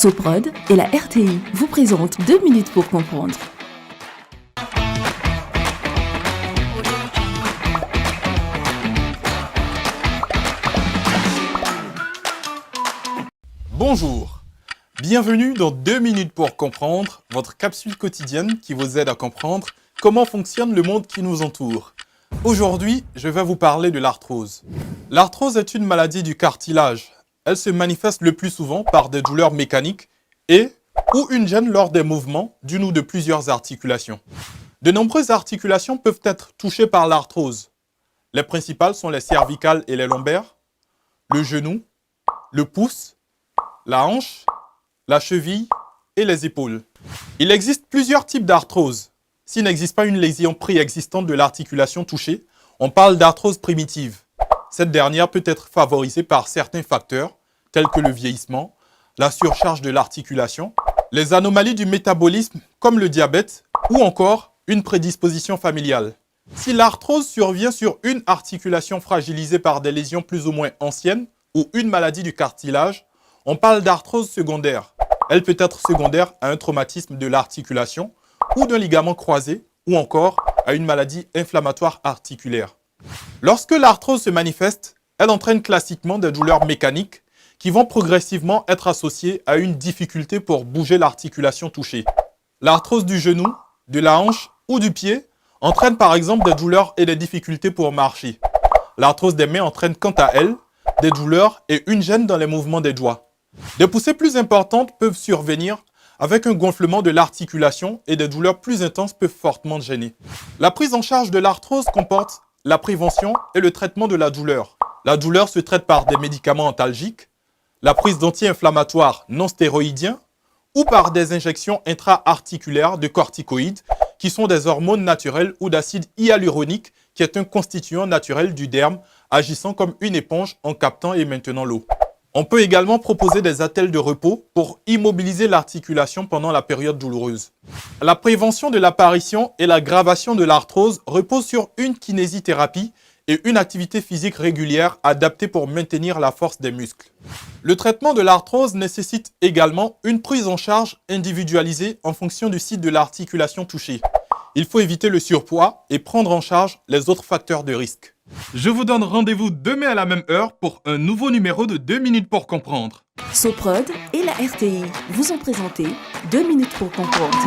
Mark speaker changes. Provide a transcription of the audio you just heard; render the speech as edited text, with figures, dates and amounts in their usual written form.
Speaker 1: Soprod et la RTI vous présentent 2 minutes pour comprendre.
Speaker 2: Bonjour, bienvenue dans 2 minutes pour comprendre, votre capsule quotidienne qui vous aide à comprendre comment fonctionne le monde qui nous entoure. Aujourd'hui, je vais vous parler de l'arthrose. L'arthrose est une maladie du cartilage. Elle se manifeste le plus souvent par des douleurs mécaniques ou une gêne lors des mouvements d'une ou de plusieurs articulations. De nombreuses articulations peuvent être touchées par l'arthrose. Les principales sont les cervicales et les lombaires, le genou, le pouce, la hanche, la cheville et les épaules. Il existe plusieurs types d'arthrose. S'il n'existe pas une lésion préexistante de l'articulation touchée, on parle d'arthrose primitive. Cette dernière peut être favorisée par certains facteurs, tels que le vieillissement, la surcharge de l'articulation, les anomalies du métabolisme comme le diabète ou encore une prédisposition familiale. Si l'arthrose survient sur une articulation fragilisée par des lésions plus ou moins anciennes ou une maladie du cartilage, on parle d'arthrose secondaire. Elle peut être secondaire à un traumatisme de l'articulation ou d'un ligament croisé ou encore à une maladie inflammatoire articulaire. Lorsque l'arthrose se manifeste, elle entraîne classiquement des douleurs mécaniques qui vont progressivement être associées à une difficulté pour bouger l'articulation touchée. L'arthrose du genou, de la hanche ou du pied entraîne par exemple des douleurs et des difficultés pour marcher. L'arthrose des mains entraîne quant à elle des douleurs et une gêne dans les mouvements des doigts. Des poussées plus importantes peuvent survenir avec un gonflement de l'articulation et des douleurs plus intenses peuvent fortement gêner. La prise en charge de l'arthrose comporte la prévention et le traitement de la douleur. La douleur se traite par des médicaments antalgiques, la prise d'anti-inflammatoires non stéroïdiens ou par des injections intra-articulaires de corticoïdes qui sont des hormones naturelles ou d'acide hyaluronique qui est un constituant naturel du derme agissant comme une éponge en captant et maintenant l'eau. On peut également proposer des attelles de repos pour immobiliser l'articulation pendant la période douloureuse. La prévention de l'apparition et l'aggravation de l'arthrose repose sur une kinésithérapie et une activité physique régulière adaptée pour maintenir la force des muscles. Le traitement de l'arthrose nécessite également une prise en charge individualisée en fonction du site de l'articulation touchée. Il faut éviter le surpoids et prendre en charge les autres facteurs de risque. Je vous donne rendez-vous demain à la même heure pour un nouveau numéro de 2 minutes pour comprendre.
Speaker 1: Soprod et la RTI vous ont présenté 2 minutes pour comprendre.